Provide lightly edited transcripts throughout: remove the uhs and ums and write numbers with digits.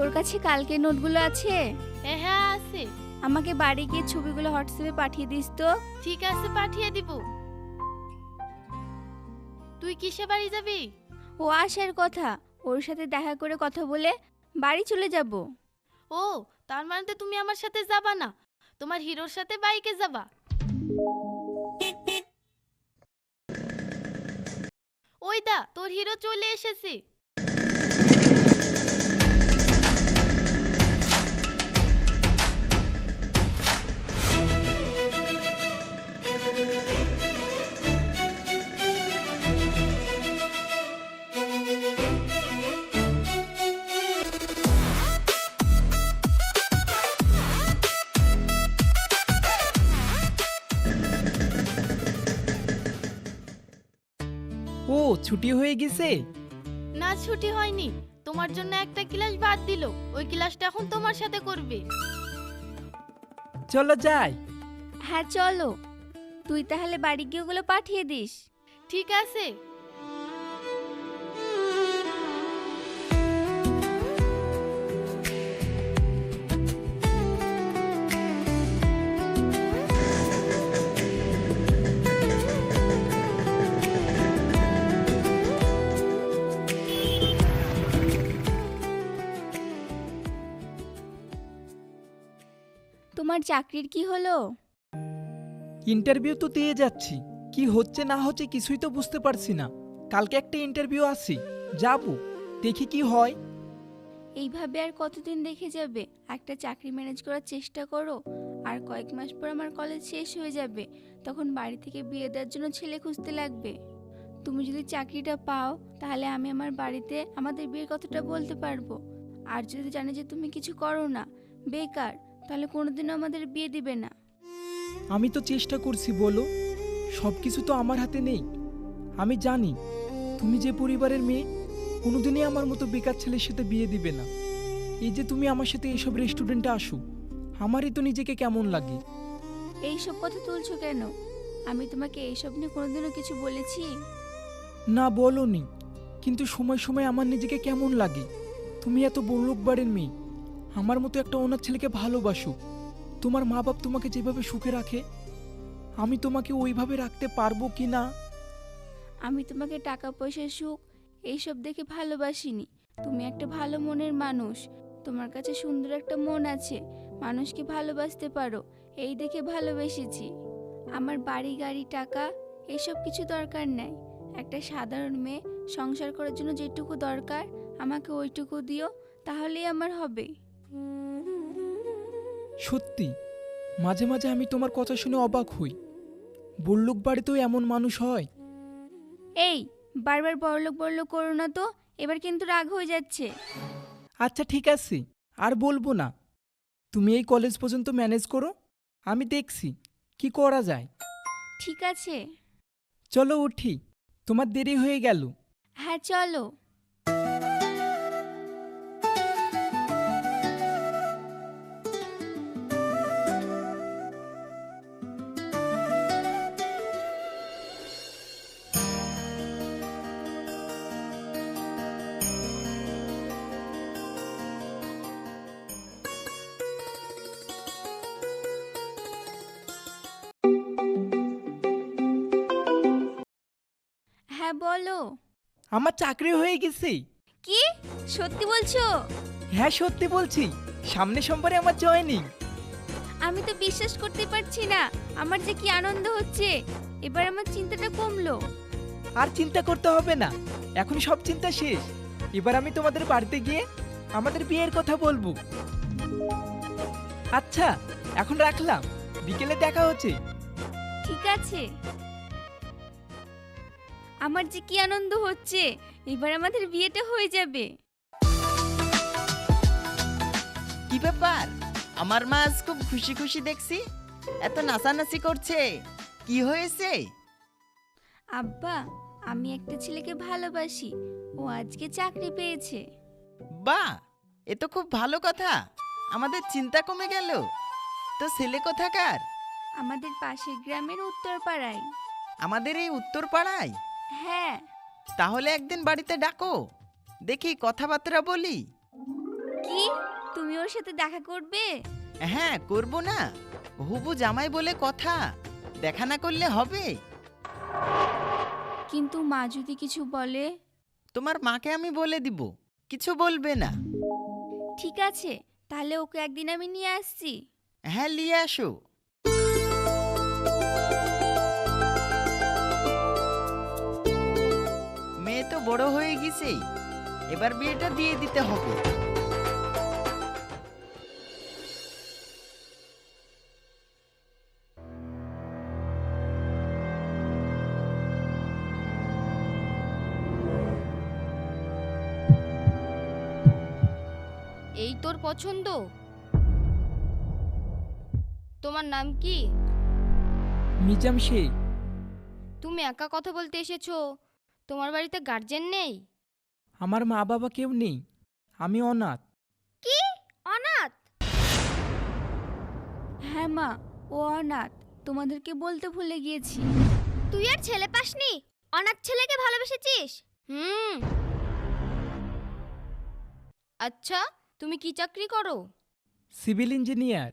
ওর কাছে কালকের নোটগুলো আছে? হ্যাঁ আছে। আমাকে বাড়ি গিয়ে ছবিগুলো হোয়াটসঅ্যাপে পাঠিয়ে দিস তো। ঠিক আছে, পাঠিয়ে দিব। তুই কিসে বাড়ি যাবি? ও আসার কথা, ওর সাথে দেখা করে কথা বলে বাড়ি চলে যাব। ও, তার মানে তো তুমি আমার সাথে যাবা না, তোমার হিরোর সাথে বাইকে যাবা। ওই দা, তোর হিরো চলে এসেছে। ও ছুটি হয়ে গেছে? না, ছুটি হয়নি, তোমার জন্য একটা ক্লাস বাদ দিল, ওই ক্লাসটা এখন তোমার সাথে করবে। চলো যাই। হ্যাঁ চলো, তুই তাহলে বাড়ি গিয়ে ওগুলো পাঠিয়ে দিস। ঠিক আছে। তোমার চাকরির কি হলো? ইন্টারভিউ তো দিয়ে যাচ্ছি, কি হচ্ছে না হচ্ছে কিছুই তো বুঝতে পারছি না। কালকে একটা ইন্টারভিউ আছে, যাবো, দেখি কি হয়। এইভাবে আর কতদিন রেখে যাবে? একটা চাকরি ম্যানেজ করার চেষ্টা করো। আর কয়েক মাস পর আমার কলেজ শেষ হয়ে যাবে, তখন বাড়ি থেকে বিয়ে দেওয়ার জন্য ছেলে খুঁজতে লাগবে। তুমি যদি চাকরিটা পাও তাহলে আমি আমার বাড়িতে আমাদের বিয়ের কথাটা বলতে পারবো। আর যদি জানে যে তুমি কিছু করো না, বেকার, তাহলে কোনোদিনও আমাদের বিয়ে দিবে না। আমি তো চেষ্টা করছি, বলো, সব কিছু তো আমার হাতে নেই। আমি জানি তুমি যে পরিবারের মেয়ে, কোনোদিনই আমার মতো বেকার ছেলের সাথে বিয়ে দিবে না। এই যে তুমি আমার সাথে এইসব রেস্টুরেন্টে আসো, আমারই তো নিজেকে কেমন লাগে। এইসব কথা তুলছো কেন? আমি তোমাকে এইসব নিয়ে কোনোদিনও কিছু বলেছি? না বলোনি, কিন্তু সময় সময় আমার নিজেকে কেমন লাগে। তুমি এত বড়লোক বাড়ির মেয়ে, আমার মতো একটা অনাথ ছেলেকে ভালোবাসো। তোমার মা বাপ তোমাকে যেভাবে সুখে রাখে, আমি তোমাকে ওইভাবে রাখতে পারবো কি না? আমি তোমাকে টাকা পয়সা, সুখ এইসব দেখে ভালোবাসিনি। তুমি একটা ভালো মনের মানুষ, তোমার কাছে সুন্দর একটা মন আছে, মানুষকে ভালোবাসতে পারো, এই দেখে ভালোবেসেছি। আমার বাড়ি গাড়ি টাকা এসব কিছু দরকার নাই। একটা সাধারণ মেয়ে সংসার করার জন্য যেটুকু দরকার আমাকে ওইটুকু দিও, তাহলেই আমার হবে। সত্যি, মাঝে মাঝে আমি তোমার কথা শুনে অবাক হই। বড়লোক বাড়িতেও এমন মানুষ হয়? এই, বারবার বড়লোক বড়লোক করো না তো, এবার কিন্তু রাগ হয়ে যাচ্ছে। আচ্ছা ঠিক আছে, আর বলবো না। তুমি এই কলেজ পর্যন্ত ম্যানেজ করো, আমি দেখছি কি করা যায়। ঠিক আছে। চলো উঠি, তোমার দেরি হয়ে গেল। হ্যাঁ চলো। হ্যাঁ বলো। আমার চাকরি হয়ে গেছে। কি? সত্যি বলছো? হ্যাঁ সত্যি বলছি, সামনে সোমবারে আমার জয়েনিং। আমি তো বিশ্বাস করতে পারছি না, আমার যে কি আনন্দ হচ্ছে। এবার আমার চিন্তাটা কমলো। আর চিন্তা করতে হবে না, এখন সব চিন্তা শেষ। এবার আমি তোমাদের বাড়িতে গিয়ে আমাদের বিয়ের কথা বলবো। আচ্ছা এখন রাখলাম, বিকেলে দেখা হচ্ছে। ঠিক আছে। আমার যে কি আনন্দ হচ্ছে, এবার আমাদের বিয়েটা হয়ে যাবে। কি ব্যাপার, আমার মা আজ খুব খুশি খুশি দেখছি, এত নাচানাচি করছে, কি হয়েছে? আব্বা, আমি একটা ছেলেকে ভালোবাসি, ও আজকে চাকরি পেয়েছে। বাহ, এ তো খুব ভালো কথা, আমাদের চিন্তা কমে গেল। তো ছেলে কোথাকার? আমাদের পাশের গ্রামের উত্তর পাড়ায়। আমাদের এই উত্তর পাড়ায়? হ্যাঁ। তাহলে একদিন বাড়িতে ডাকো, দেখি কথাবার্তা বলি। কি তুমি ওর সাথে দেখা করবে? হ্যাঁ, করব না? হবু জামাই বলে কথা, দেখা না করলে হবে? কিন্তু মা যদি কিছু বলে? তোমার মাকে আমি বলে দিব, কিছু বলবে না। ঠিক আছে, তাহলে ওকে একদিন আমি নিয়ে আসছি। হ্যাঁ, নিয়ে আসো। মেয়ে তো বড় হয়ে গেছে, এবার বিয়েটা দিয়ে দিতে হবে। এই তোর পছন্দ? তোমার নাম কি? মিজাম শেখ। তুমি একা কথা বলতে এসেছো, তোমার বাড়িতে গার্জেন নেই? আমার মা বাবা কেউ নেই, আমি অনাথ। কি অনাথ? হ্যাঁ মা, ও অনাথ, তোমাদেরকে বলতে ভুলে গিয়েছি। তুই আর ছেলে পাসনি, অনাথ ছেলেকে ভালোবেসেছিস? আচ্ছা, তুমি কি চাকরি করো? Civil engineer.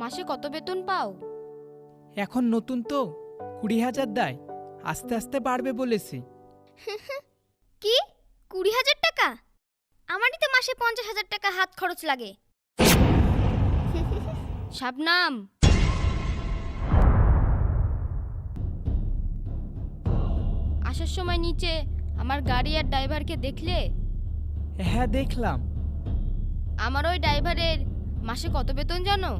মাসে কত বেতন পাও? এখন নতুন তো 20,000 দেয়, আস্তে আস্তে বাড়বে বলেছে। কি 20,000 টাকা? আমারই তো মাসে 50,000 টাকা হাত খরচ লাগে। শাবনাম, আসার সময় নিচে আমার গাড়ি আর ড্রাইভারকে দেখলে? হ্যাঁ দেখলাম। আমার ওই ড্রাইভারের মাসে কত বেতন জানো?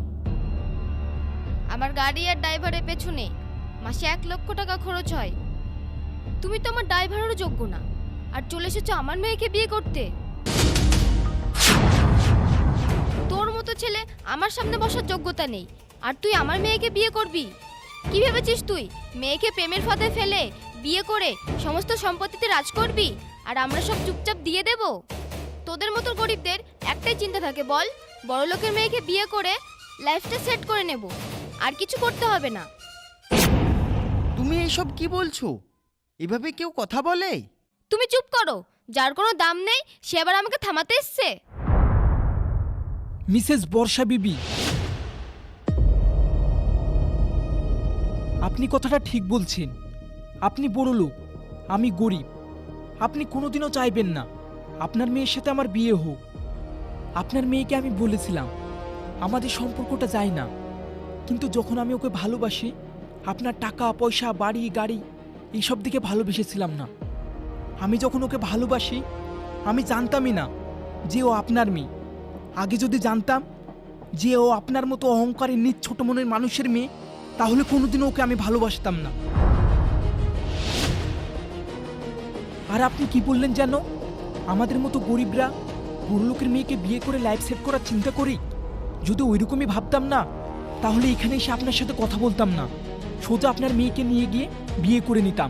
আমার গাড়ি আর ড্রাইভারের পেছনে মাসে 1 লক্ষ টাকা খরচ হয়। তুমি তো আমার ড্রাইভারেরও যোগ্য না, আর চলে এসেছো আমার মেয়েকে বিয়ে করতে। তোর মতো ছেলে আমার সামনে বসার যোগ্যতা নেই, আর তুই আমার মেয়েকে বিয়ে করবি? কি ভেবেছিস তুই মেয়েকে প্রেমের ফাঁদে ফেলে বিয়ে করে সমস্ত সম্পত্তিতে রাজ করবি, আর আমরা সব চুপচাপ দিয়ে দেব? তোদের মতো গরিবদের একটাই চিন্তা থাকে, বল, বড়লোকের মেয়েকে বিয়ে করে লাইফটা সেট করে নেব, আর কিছু করতে হবে না। তুমি এইসব কি বলছো? এভাবে কেউ কথা বলে? তুমি চুপ করো, যার কোনো দাম নেই সে আবার আমাকে থামাতে এসছে। মিসেস বর্ষা বিবি, আপনি কথাটা ঠিক বলছেন। আপনি বড় লোক, আমি গরিব। আপনি কোনোদিনও চাইবেন না আপনার মেয়ের সাথে আমার বিয়ে হোক। আপনার মেয়েকে আমি বলেছিলাম আমাদের সম্পর্কটা যায় না, কিন্তু যখন আমি ওকে ভালোবাসি, আপনার টাকা পয়সা বাড়ি গাড়ি এইসব দিকে ভালোবেসেছিলাম না। আমি যখন ওকে ভালোবাসি, আমি জানতামই না যে ও আপনার মেয়ে। আগে যদি জানতাম যে ও আপনার মতো অহংকারী নিজ ছোট মনের মানুষের মেয়ে, তাহলে কোনোদিনও ওকে আমি ভালোবাসতাম না। আর আপনি কি বললেন যেন, আমাদের মতো গরিবরা বড়লোকের মেয়েকে বিয়ে করে লাইফ সেট করার চিন্তা করি? যদি ওইরকমই ভাবতাম না, তাহলে এখানে এসে আপনার সাথে কথা বলতাম না, সোজা আপনার মেয়েকে নিয়ে গিয়ে বিয়ে করে নিতাম,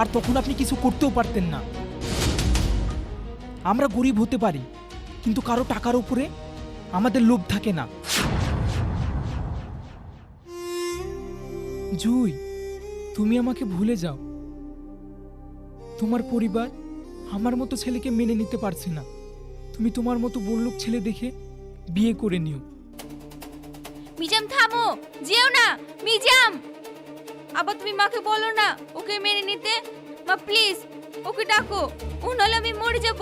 আর তখন আপনি কিছু করতেও পারতেন না। আমরা গরিব হতে পারি, কিন্তু কারো টাকার উপরে আমাদের লোভ থাকে না। জুই, তুমি আমাকে ভুলে যাও। তোমার পরিবার আমার মতো ছেলেকে মেনে নিতে পারছে না। তুমি তোমার মতো বড়লোক ছেলে দেখে বিয়ে করে নিও। মিজাম থামো, যেও না মিজাম। আবার তুমি মাকে বলো না ওকে মেনে নিতে। মা প্লিজ ওকে ডাকো, ও নাহলে আমি মরে যাব।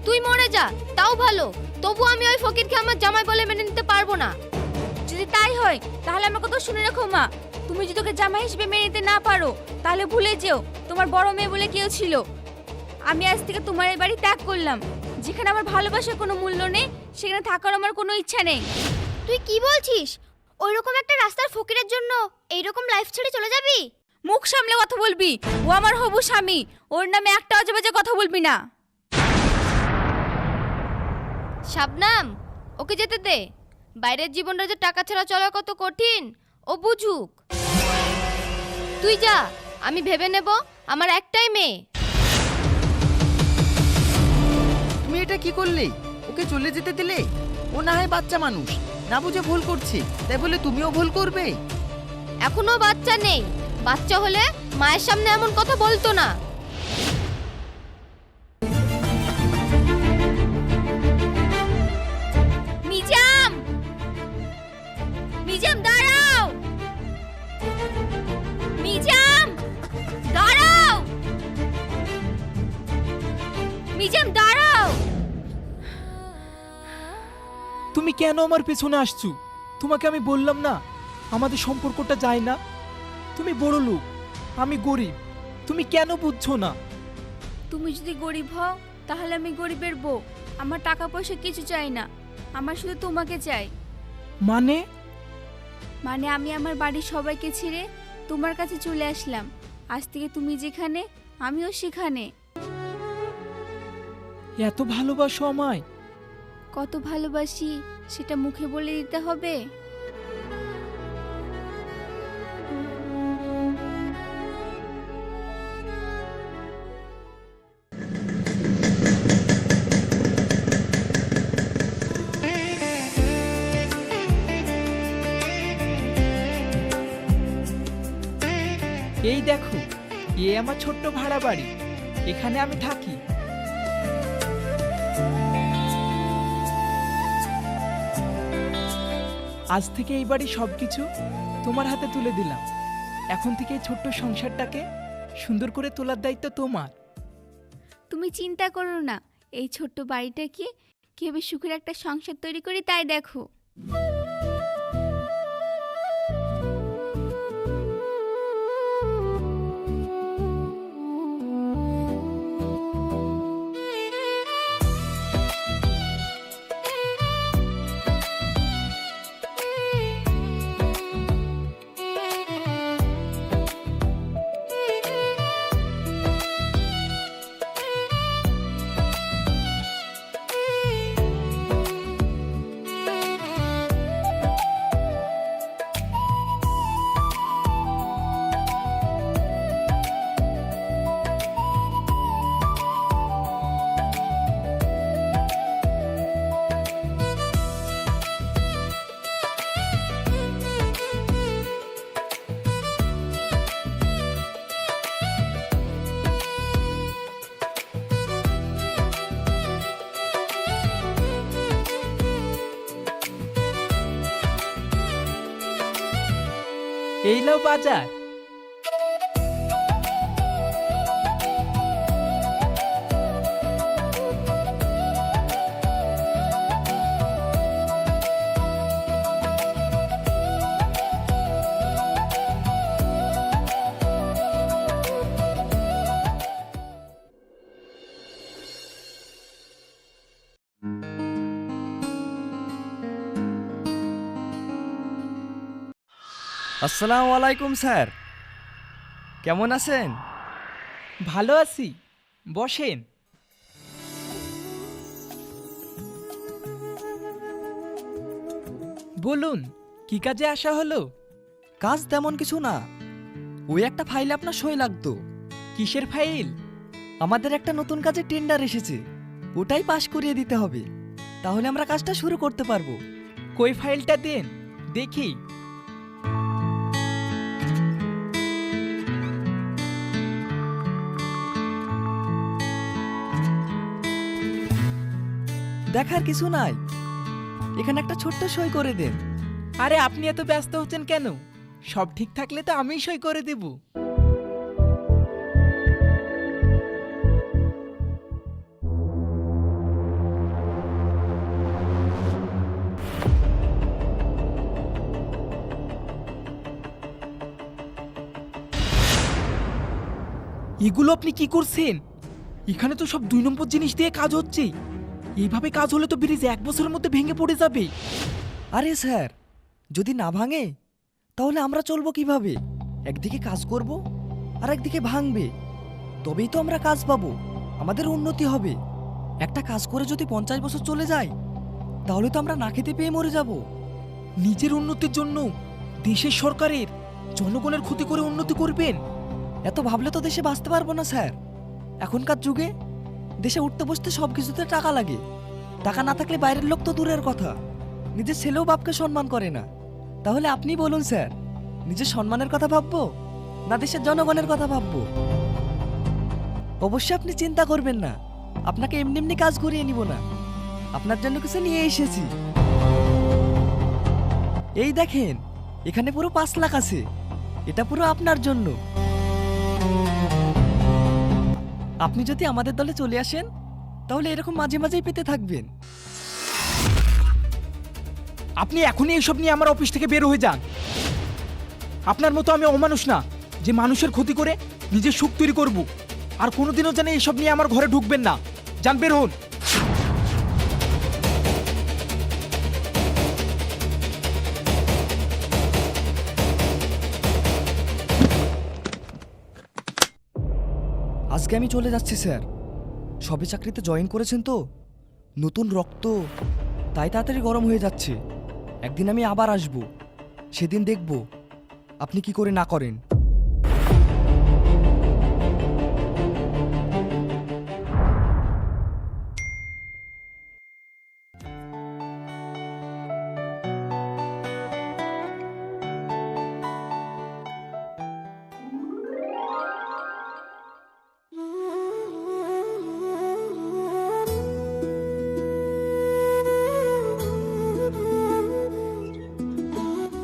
তুই মরে যা, তাও ভালো, তবু আমি ওই ফকিরকে আমার জামাই বলে মেনে নিতে পারবো না। যদি তাই হয় তাহলে আমার কথা শুনে রাখো মা, তুমি যদি ওকে জামাই হিসেবে মেনে নিতে না পারো, তাহলে ভুলে যেও তোমার বড় মেয়ে বলে কেউ ছিল। আমি আজ থেকে তোমার এই বাড়ি ত্যাগ করলাম। যেখানে আমার ভালোবাসার কোনো মূল্য নেই, সেখানে থাকার আমার কোনো ইচ্ছা নেই। তুই কি বলছিস? ওই রকম একটা রাস্তার ফকিরের জন্য এই রকম লাইফ ছেড়ে চলে যাবি? মুখ সামলে কথা বলবি, ও আমার হবু স্বামী, ওর নামে একটা আজে বাজে কথা বলবি না। শাবনাম, ওকে যেতে দে। বাইরের জীবনটা যে টাকা ছাড়া চলা কত কঠিন ও বুঝুক। তুই যা, আমি ভেবে নেব, আমার একটাই মেয়ে। তুমি এটা কি করলে? ওকে চলে যেতে দিলে? ও না হয় বাচ্চা মানুষ, না বুঝে ভুল করছে, তাই বলে তুমিও ভুল করবে? এখনো বাচ্চা নেই, বাচ্চা হলে মায়ের সামনে এমন কথা বলতো না। নিজাম দাঁড়াও। তুমি কেন আমার পেছনে আসছো? তোমাকে আমি বললাম না আমাদের সম্পর্কটা যায় না? তুমি বড় লোক, আমি গরিব, তুমি কেন বুঝছো না? তুমি যদি গরিব হও তাহলে আমি গরিবের বউ। আমার টাকা পয়সা কিছু চাই না, আমার শুধু তোমাকে চাই। মানে? মানে আমি আমার বাড়ির সবাইকে ছেড়ে তোমার কাছে চলে আসলাম। আজ থেকে তুমি যেখানে আমিও সেখানে। এত ভালোবাসো আমায়? কত ভালোবাসি সেটা মুখে বলে দিতে হবে? এই দেখো, এ আমার ছোট্ট ভাড়া বাড়ি, এখানে আমি থাকি। আজ থেকে এই বাড়ির সবকিছু তোমার হাতে তুলে দিলাম। এখন থেকে এই ছোট্ট সংসারটাকে সুন্দর করে তোলার দায়িত্ব তোমার। তুমি চিন্তা করো না, এই ছোট্ট বাড়িটাকে কিভাবে সুখের একটা সংসার তৈরি করি তাই দেখো। এই নাও বাজার। আসসালামু আলাইকুম স্যার, কেমন আছেন? ভালো আছি, বসেন। বলুন, কি কাজে আসা হলো? কাজ তেমন কিছু না, ওই একটা ফাইলে আপনার সই লাগতো। কিসের ফাইল? আমাদের একটা নতুন কাজের টেন্ডার এসেছে, ওটাই পাশ করিয়ে দিতে হবে, তাহলে আমরা কাজটা শুরু করতে পারবো। কই ফাইলটা দেন দেখি। দেখার কিছু নাই, এখানে একটা ছোট্ট সই করে দেন। আরে আপনি এত ব্যস্ত হচ্ছেন কেন? সব ঠিক থাকলে তো আমিই সই করে দেব। এগুলো আপনি কি করছেন? এখানে তো সব 2 নম্বর জিনিস দিয়ে কাজ হচ্ছে। এইভাবে কাজ হলে তো ব্রিজ 1 বছরের মধ্যে ভেঙে পড়ে যাবে। আরে স্যার, যদি না ভাঙে তাহলে আমরা চলবো কিভাবে? একদিকে কাজ করব আর একদিকে ভাঙবে, তবেই তো আমরা কাজ পাবো, আমাদের উন্নতি হবে। একটা কাজ করে যদি 50 বছর চলে যায় তাহলে তো আমরা না খেতে পেয়ে মরে যাব। নিজের উন্নতির জন্য দেশের সরকারের জনগণের ক্ষতি করে উন্নতি করবেন? এত ভাবলে তো দেশে বাঁচতে পারবো না স্যার। এখনকার যুগে দেশে উঠতে বসতে সব কিছুতে টাকা লাগে, টাকা না থাকলে বাইরের লোক তো দূরের কথা, নিজের ছেলেও বাপকে সম্মান করে না। তাহলে আপনি বলুন স্যার, নিজের সম্মানের কথা ভাববো না দেশের জনগণের কথা ভাববো? অবশ্যই আপনি চিন্তা করবেন না, আপনাকে এমনি এমনি কাজ করিয়ে নিব না, আপনার জন্য কিছু নিয়ে এসেছি। এই দেখেন, এখানে পুরো 5 লাখ আছে, এটা পুরো আপনার জন্য। আপনি যদি আমাদের দলে চলে আসেন তাহলে এরকম মাঝে মাঝেই পেতে থাকবেন। আপনি এখনই এইসব নিয়ে আমার অফিস থেকে বের হয়ে যান। আপনার মতো আমি অমানুষ না যে মানুষের ক্ষতি করে নিজের সুখ তৈরি করব। আর কোনোদিনও যেন এইসব নিয়ে আমার ঘরে ঢুকবেন না। যান, বের হন। আজকে আমি চলে যাচ্ছি স্যার। সবে চাকরিতে জয়েন করেছেন তো, নতুন রক্ত, তাই তাড়াতাড়ি গরম হয়ে যাচ্ছে। একদিন আমি আবার আসব, সেদিন দেখব আপনি কি করে না করেন।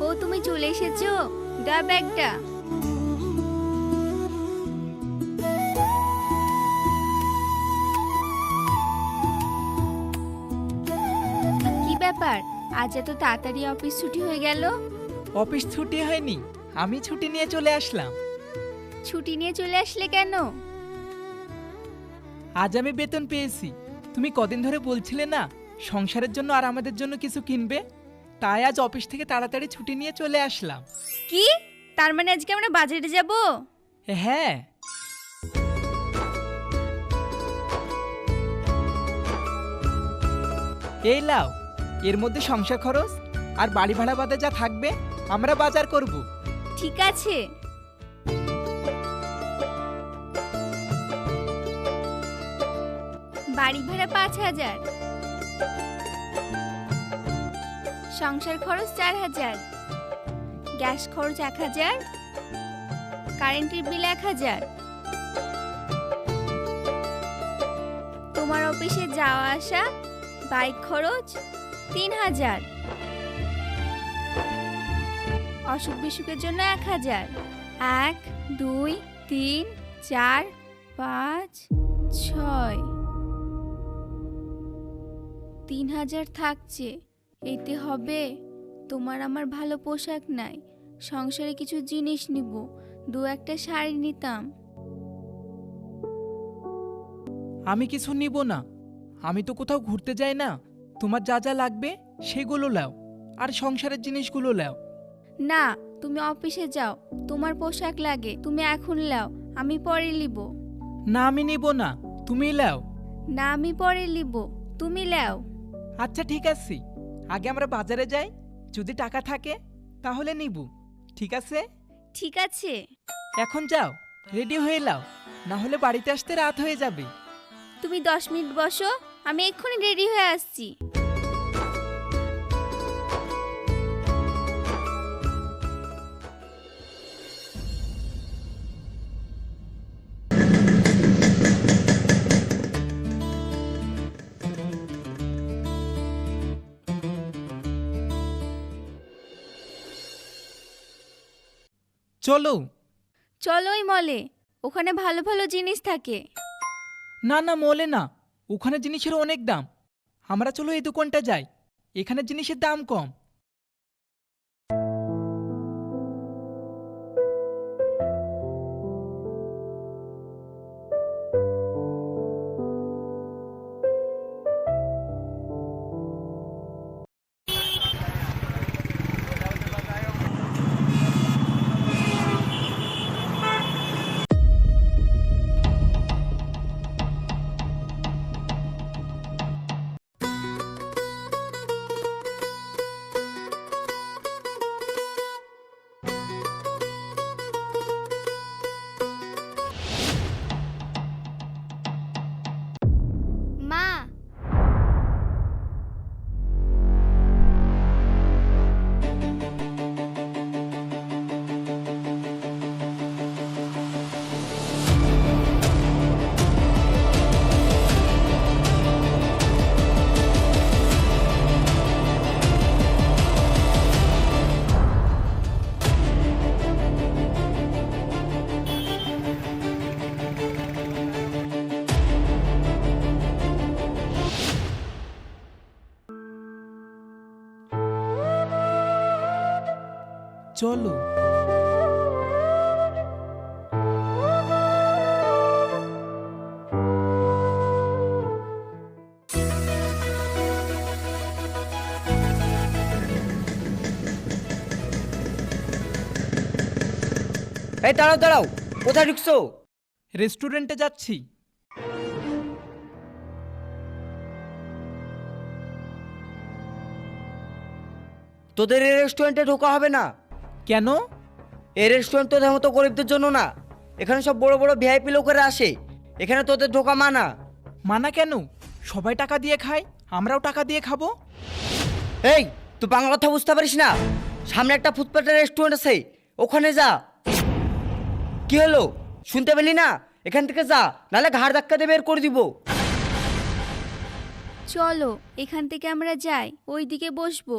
ও তুমি চলে এসেছো, দা ব্যাগটা। কি ব্যাপার, আজ এত তাড়াতাড়ি অফিস ছুটি হয়ে গেল? অফিস ছুটি হয়নি, আমি ছুটি নিয়ে চলে আসলাম। ছুটি নিয়ে চলে আসলে কেন? আজ আমি বেতন পেয়েছি। তুমি কদিন ধরে বলছিলে না সংসারের জন্য আর আমাদের জন্য কিছু কিনবে, তাই আজ অফিস থেকে তাড়াতাড়ি ছুটি নিয়ে চলে আসলাম। কি, তার মানে আজকে আমরা বাজারে যাব? হ্যাঁ। এই লাও, এর মধ্যে সংসার খরচ আর বাড়ি ভাড়া বাদে যা থাকবে আমরা বাজার করব। ঠিক আছে। বাড়ি ভাড়া 5,000, সংসার খরচ 4,000, গ্যাস খরচ 1,000, কারেন্টের বিল 1,000, তোমার অফিসে যাওয়া আসা, বাইক খরচ 3,000, অসুখ বিসুখের জন্য 1,000। 1, 2, 3, 4, 5, 6, 3,000 থাকছে। এতে হবে? তোমার আমার ভালো পোশাক নাই, সংসারে কিছু জিনিস নিব, 2-1টা শাড়ি নিতাম। আমি কিছু নিব না, আমি তো কোথাও ঘুরতে যাই না। তোমার যা যা লাগবে সেগুলো লাও, আর সংসারের জিনিসগুলো লাও। না, তুমি অফিসে যাও, তোমার পোশাক লাগে, তুমি এখন লাও, আমি পরে নিব। না, আমি নিব না, তুমি লাও। না, আমি পরে নিব, তুমি লাও। আচ্ছা ঠিক আছে, আগে আমরা বাজারে যাই, যদি টাকা থাকে তাহলে নিব। ঠিক আছে? ঠিক আছে। এখন যাও, রেডি হয়ে লাও, না হলে বাড়িতে আসতে রাত হয়ে যাবে। তুমি 10 মিনিট বসো, আমি এক্ষুনি রেডি হয়ে আসছি। চলো। চলো ওই মলে, ওখানে ভালো ভালো জিনিস থাকে। না না, মলে না, ওখানে জিনিসের অনেক দাম। আমরা চলো এই দোকানটা যাই, এখানে জিনিসের দাম কম। চলো। এই দাঁড়াও দাঁড়াও, কোথায় ঢুকছো? রেস্টুরেন্টে যাচ্ছি। তোদের এই রেস্টুরেন্টে ঢোকা হবে না। কেন? এই রেস্টুরেন্ট তোদের মতো গরিবদের জন্য না, এখানে সব বড় বড় ভিআইপি লোকেরা আসে, এখানে তোদের ঢোকা মানা। মানা কেন? সবাই টাকা দিয়ে খায়, আমরাও টাকা দিয়ে খাবো। এই তুই বাংলা কথা বুঝতে পারিস না? সামনে একটা ফুটপাতের রেস্টুরেন্ট আছে, ওখানে যা। কি হলো, শুনতে পেলি না? এখান থেকে যা, নাহলে ঘাড় ধাক্কা দিয়ে বের করে দিব। চলো এখান থেকে আমরা যাই, ওই দিকে বসবো।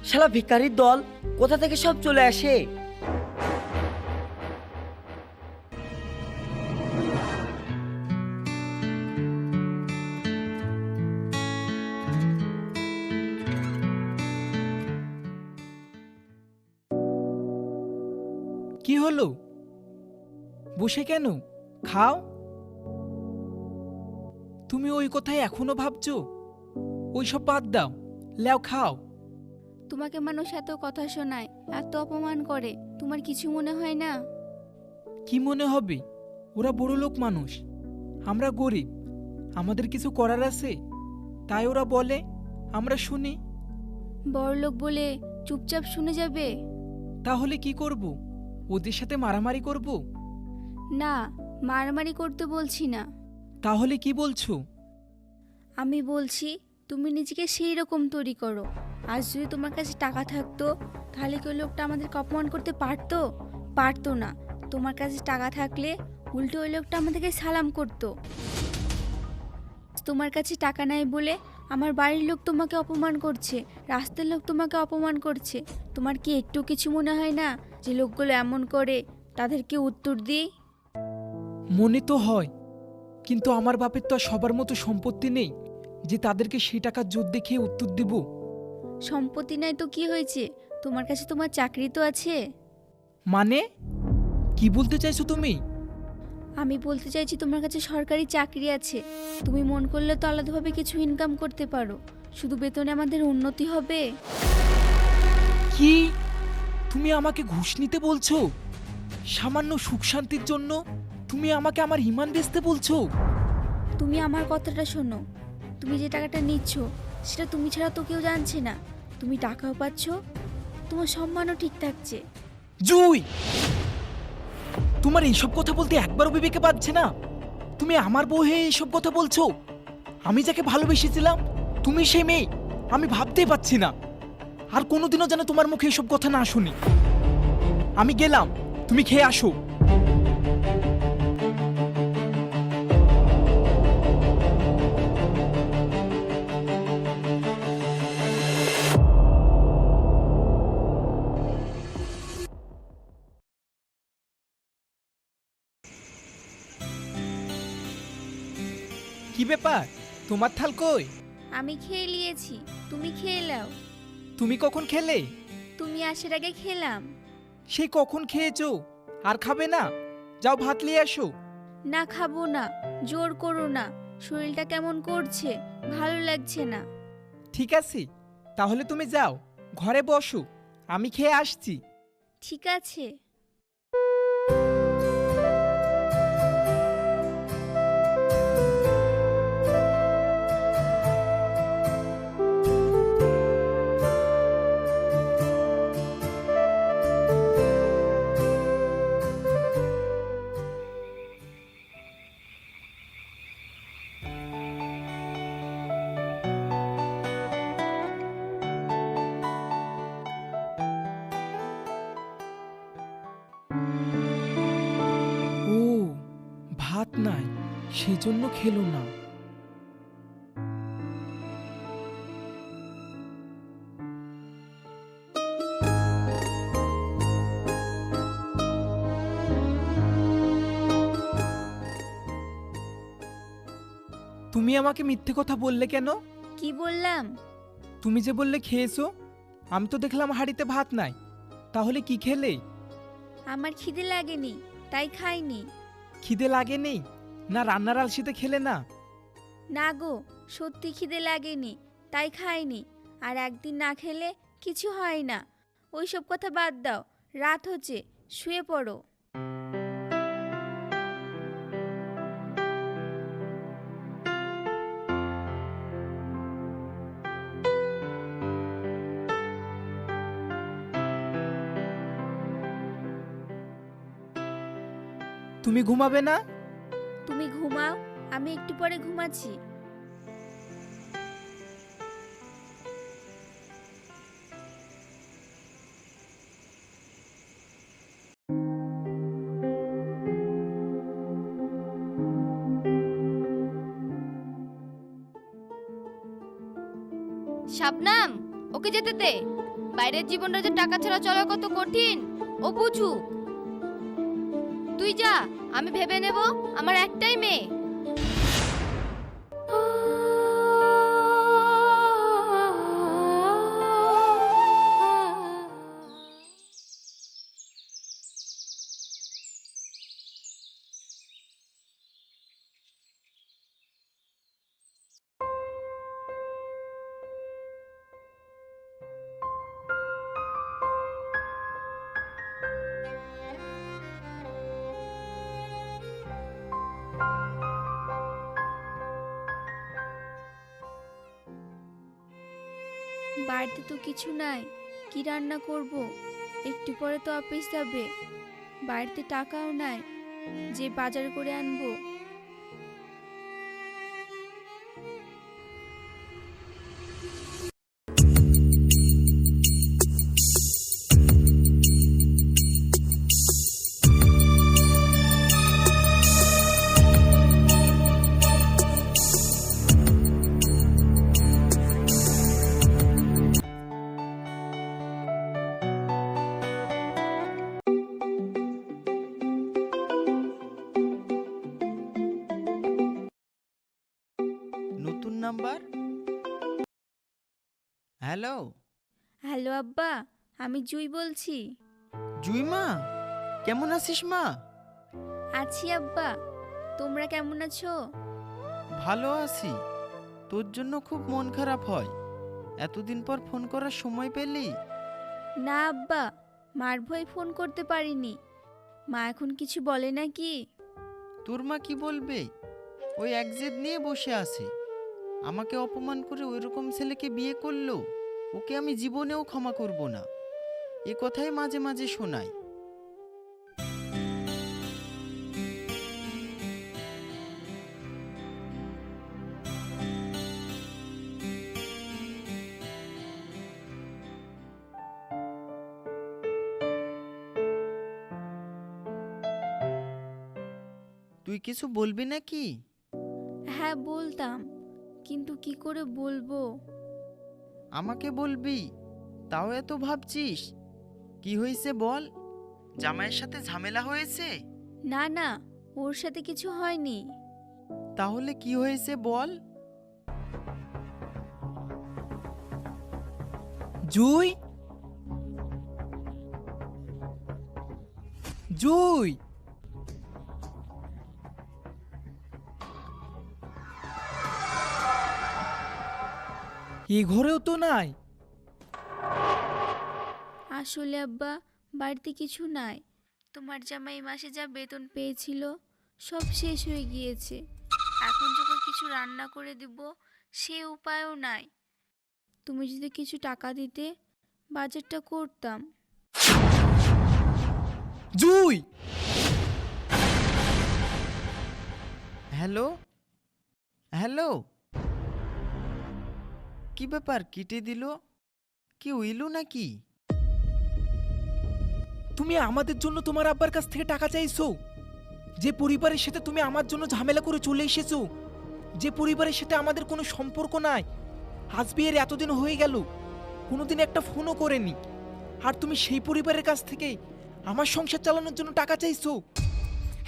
শালা ভিখারির দল, কোথা থেকে সব চলে আসে। কি হলো, বসে কেন? খাও। তুমি ওই কথাই এখনো ভাবছো? ওই সব বাদ দাও, লেও খাও। তোমাকে মানুষ এত কথা শোনায়, এত অপমান করে, তোমার কিছু মনে হয় না? কি মনে হবে? ওরা বড় লোক মানুষ, আমরা গরিব, আমাদের কিছু করার আছে, তাই ওরা বলে, আমরা শুনি। বড়লোক বলে চুপচাপ শুনে যাবে? তাহলে কি করব? ওদের সাথে মারামারি করব? না, মারামারি করতে বলছি না। তাহলে কি বলছো? আমি বলছি তুমি নিজেকে সেই রকম তৈরি করো। আজ যদি তোমার কাছে টাকা থাকতো, তাহলে কি ওই লোকটা আমাদেরকে অপমান করতে পারতো? পারতো না। তোমার কাছে টাকা থাকলে উল্টো ওই লোকটা আমাদেরকে সালাম করতো। তোমার কাছে টাকা নাই বলে আমার বাড়ির লোক তোমাকে অপমান করছে, রাস্তার লোক তোমাকে অপমান করছে। তোমার কি একটু কিছু মনে হয় না যে লোকগুলো এমন করে, তাদেরকে উত্তর দিই? মনে তো হয়, কিন্তু আমার বাপের তো আর সবার মতো সম্পত্তি নেই যে তাদেরকে সেই টাকার জোর দেখিয়ে উত্তর দিব। সম্পত্তি নাই তো কি হয়েছে, তোমার কাছে তোমার চাকরি তো আছে। মানে কি বলতে চাইছো তুমি? আমি বলতে চাইছি তোমার কাছে সরকারি চাকরি আছে, তুমি মন করলে তো আলাদাভাবে কিছু ইনকাম করতে পারো। শুধু বেতনে আমাদের উন্নতি হবে। কি তুমি আমাকে ঘুষ নিতে বলছো? সামান্য সুখ শান্তির জন্য তুমি আমাকে আমার ইমান বেচতে বলছো? তুমি আমার কথাটা শোনো, তুমি যে টাকাটা নিচ্ছ সেটা তুমি ছাড়া তো কেউ জানছে না। তুমি টাকাও পাচ্ছ, তোমার সম্মানও ঠিক থাকছে। জুই, তোমার এইসব কথা বলতে একবারও বিবেকে বাজছে না? তুমি আমার বউ হয়ে এইসব কথা বলছো? আমি যাকে ভালোবেসেছিলাম তুমি সে মেয়ে, আমি ভাবতেই পাচ্ছি না। আর কোনোদিনও যেন তোমার মুখে এসব কথা না শুনি। আমি গেলাম, তুমি খেয়ে আসো। কি ব্যাপার, তোমার থাল কই? আমি খেয়ে নিয়েছি, তুমি খেয়ে নাও। তুমি কখন খেলে? তুমি আসার আগে খেলাম। সেই কখন খেয়েছো, আর খাবে না? যাও ভাত নিয়ে আসো। না, খাবো না, জোর করো না, শরীরটা কেমন করছে, ভালো লাগছে না। ঠিক আছে, তাহলে তুমি যাও, ঘরে বসো, আমি খেয়ে আসছি। ঠিক আছে। ও, ভাত নাই, সেজন্য খেলো না। তুমি আমাকে মিথ্যে কথা বললে কেন? কি বললাম? তুমি যে বললে খেয়েছো, আমি তো দেখলাম হাঁড়িতে ভাত নাই। তাহলে কি খেলে? আমার খিদে লাগেনি, তাই খাইনি। খিদে লাগেনি না রান্নার আলসিতে খেলে না? না গো, সত্যি খিদে লাগেনি, তাই খাইনি। আর একদিন না খেলে কিছু হয় না। ওইসব কথা বাদ দাও, রাত হচ্ছে, শুয়ে পড়ো। তুমি ঘুমাবে না? তুমি ঘুমাও, আমি একটু পরে ঘুমাচ্ছি। শাবনাম, ওকে যেতে দে। বাইরের জীবনটা যে টাকা ছাড়া চলা কত কঠিন ও বুঝুক। তুই যা, আমি ভেবে নেব, আমার একটাই মেয়ে। বাড়িতে তো কিছু নাই, কি রান্না করব? একটু পরে তো অফিস যাবে। বাড়িতে টাকাও নাই যে বাজার করে আনবো। নতুন নাম্বার। হ্যালো। হ্যালো আব্বা, আমি জুই বলছি। জুই মা, কেমন আছিস মা? আছি আব্বা, তোমরা কেমন আছো? ভালো আছি। তোর জন্য খুব মন খারাপ হয়। এতদিন পর ফোন করার সময় পেলি? না আব্বা, মার ভয়ে ফোন করতে পারিনি। মা এখন কিছু বলে নাকি? তোর মা কি বলবে? ওই এক জেদ নিয়ে বসে আছে। আমাকে অপমান করে ওইরকম ছেলেকে বিয়ে করলো, ওকে আমি জীবনেও ক্ষমা করব না। এ কথাই মাঝে মাঝে শোনায়। তুই কিছু বলবি নাকি? হ্যাঁ বলতাম, কিন্তু কি করে বলবো? আমাকে বলবি, তাও এত ভাবছিস? কি হয়েছে বল? জামাইয়ের সাথে ঝামেলা হয়েছে? না না, ওর সাথে কিছু হয়নি। তাহলে কি হয়েছে বল? জুই, জুই, এ ঘরেও তো নাই। আসলে আব্বা, বাড়িতে কিছু নাই। তোমার জামাই মাসে যা বেতন পেয়েছিল সব শেষ হয়ে গিয়েছে। এখন যখন কিছু রান্না করে দিব সে উপায়ও নাই। তুমি যদি কিছু টাকা দিতে বাজারটা করতাম। জুই, হ্যালো হ্যালো, কি ব্যাপার, কেটে দিল? কি উইলু নাকি? তুমি আমাদের জন্য তোমার আব্বার কাছ থেকে টাকা চাইছো? যে পরিবারের সাথে তুমি আমার জন্য ঝামেলা করে চলে এসেছো, যে পরিবারের সাথে আমাদের কোনো সম্পর্ক নাই। আজ বিয়ের এতদিন হয়ে গেল, কোনোদিন একটা ফোনও করেনি। আর তুমি সেই পরিবারের কাছ থেকে আমার সংসার চালানোর জন্য টাকা চাইছো?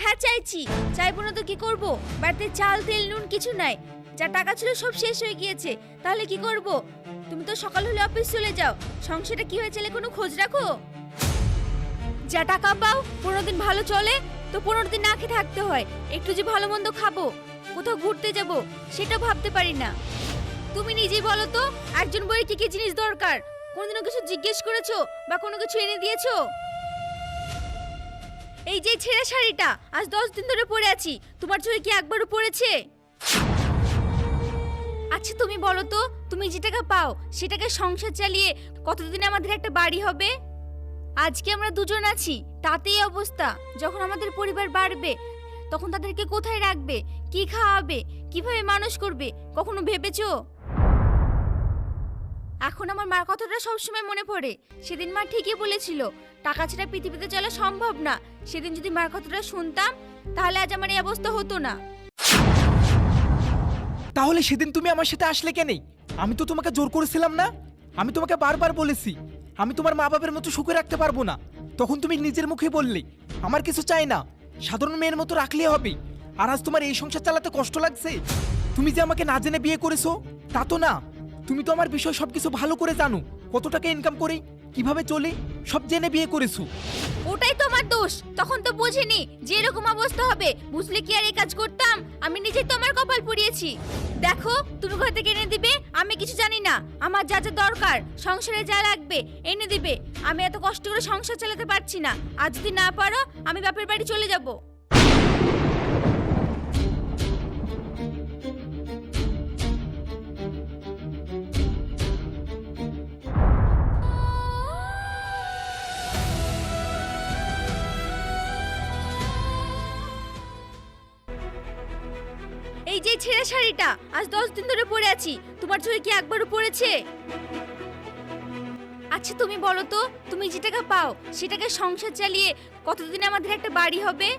হ্যাঁ চাইছি, চাইবো না তো কি করব? বাড়িতে চাল তেল নুন কিছু নাই। যা টাকা ছিল সব শেষ হয়ে গিয়েছে, তাহলে কি করব? তুমি তো সকাল হলে অফিস চলে যাও, সংসারটা কি হয়ে চলে কোনো খোঁজ রাখো? যা টাকা পাও 15 দিন ভালো চলে তো 15 দিন না খেয়ে থাকতে হয়। একটু যে ভালো মন্দ খাবো, কোথাও ঘুরতে যাব, সেটাও ভাবতে পারি না। তুমি নিজেই বলো তো, একজন বইয়ের কি কি জিনিস দরকার? কোনোদিনও কিছু জিজ্ঞেস করেছো বা কোনো কিছু এনে দিয়েছো? এই যে ছেঁড়া শাড়িটা আজ 10 দিন ধরে পরে আছি, তোমার চোখে কি একবারও পড়েছে? আচ্ছা তুমি বলো তো, তুমি যে টাকা পাও সেটাকে সংসার চালিয়ে কতদিনে আমাদের একটা বাড়ি হবে? আজকে আমরা দুজন আছি, তাতেই অবস্থা। যখন আমাদের পরিবার বাড়বে তখন তাদেরকে কোথায় রাখবে, কি খাওয়াবে, কিভাবে মানুষ করবে, কখনো ভেবেছো? এখন আমার মার কথাটা সবসময় মনে পড়ে। সেদিন মা ঠিকই বলেছিল, টাকা ছাড়া পৃথিবীতে চলা সম্ভব না। সেদিন যদি মার কথাটা শুনতাম তাহলে আজ আমার এই অবস্থা হতো না। তাহলে সেদিন তুমি আমার সাথে আসলে কেন? আমি তো তোমাকে জোর করেছিলাম না? আমি তোমাকে বারবার বলেছি আমি তোমার মা বাবার মতো সুখে রাখতে পারবো না। তখন তুমি নিজের মুখে বললে আমার কিছু চাই না, সাধারণ মেয়ের মতো রাখলে হবে। আর আজ তোমার এই সংসার চালাতে কষ্ট লাগছে? তুমি যে আমাকে না জেনে বিয়ে করেছো তা তো না। তুমি তো আমার বিষয় সবকিছু ভালো করে জানো, কত টাকা ইনকাম করে, কিভাবে চলে, সব জেনে বিয়ে করেছো। ওটাই তো আমার দোষ। তখন তো বুঝিনি যে এরকম অবস্থা হবে। বুঝলে কি আর এই কাজ করতাম? আমি নিজেই তো আমার কপাল পুড়িয়েছি। দেখো, তুমি ঘর থেকে এনে দিবে, আমি কিছু জানি না। আমার যা যা দরকার, সংসারে যা লাগবে এনে দিবে। আমি এত কষ্ট করে সংসার চালাতে পারছি না। আর যদি না পারো আমি বাপের বাড়ি চলে যাব। এই যে ছেঁড়া শাড়িটা আজ 10 দিন ধরে পরে আছি, তোমার চোখে কি একবারও পড়েছে? আচ্ছা তুমি বলো তো, তুমি যে টাকা পাও সেটাকে সংসার চালিয়ে কতদিনে আমাদের একটা বাড়ি হবে?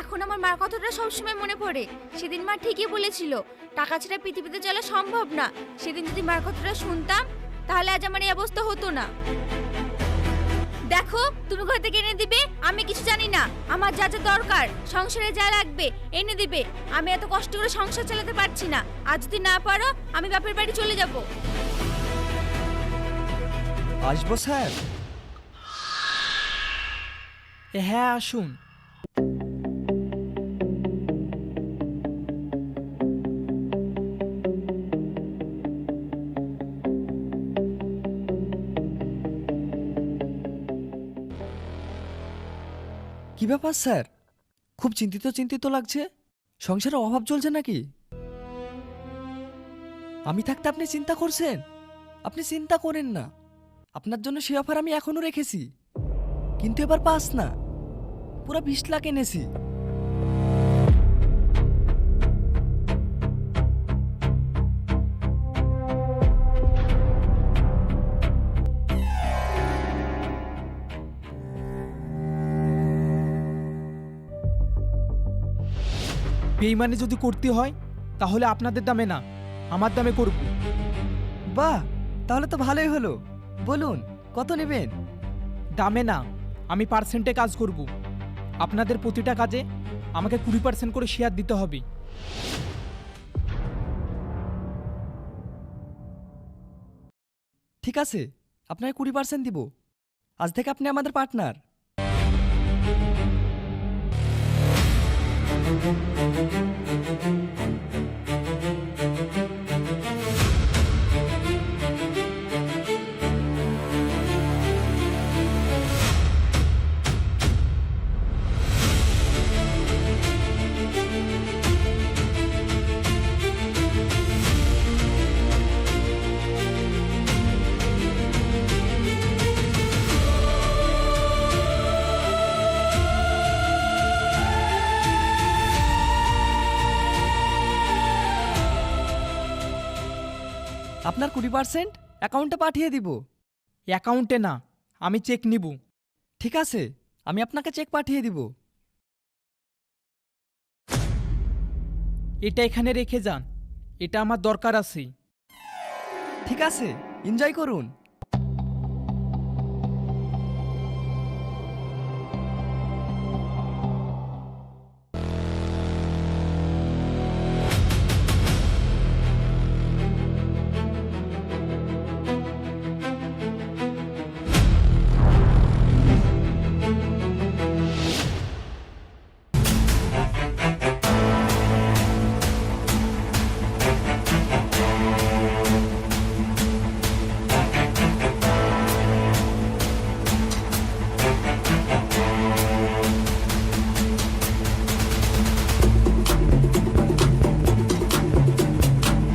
এখন আমার মার কথাটা সবসময় মনে পড়ে। সেদিন মা ঠিকই বলেছিল, টাকা ছাড়া পৃথিবীতে চলা সম্ভব না। সেদিন যদি মার কথাটা শুনতাম তাহলে আজ আমার এই অবস্থা হতো না। দেখো, তুমি ঘর থেকে এনে দিবে, আমি কিছু জানি না। আমার যা যা দরকার, সংসারে যা লাগবে এনে দিবে। আমি এত কষ্ট করে সংসার চালাতে পারছি না। আর যদি না পারো আমি বাপের বাড়ি চলে যাব। আসবো স্যার? হ্যাঁ আসুন। কি ব্যাপার স্যার, খুব চিন্তিত চিন্তিত লাগছে। সংসারে অভাব চলছে নাকি? আমি থাকতে আপনি চিন্তা করছেন? আপনি চিন্তা করেন না, আপনার জন্য সে অফার আমি এখনো রেখেছি। কিন্তু এবার পাস না, পুরো 20 লাখ এনেছি। বেইমানি যদি করতে হয় তাহলে আপনাদের দামে না, আমার দামে করব। বাহ, তাহলে তো ভালোই হলো। বলুন কত নেবেন? দামে না, আমি পার্সেন্টে কাজ করব। আপনাদের প্রতিটা কাজে আমাকে 20% করে শেয়ার দিতে হবে। ঠিক আছে, আপনাকে 20% দিব। আজ থেকে আপনি আমাদের পার্টনার। আপনার 20% অ্যাকাউন্টে পাঠিয়ে দিব। অ্যাকাউন্টে না, আমি চেক নিব। ঠিক আছে, আমি আপনাকে চেক পাঠিয়ে দিব। এটা এখানে রেখে যান, এটা আমার দরকার আছে। ঠিক আছে, এনজয় করুন।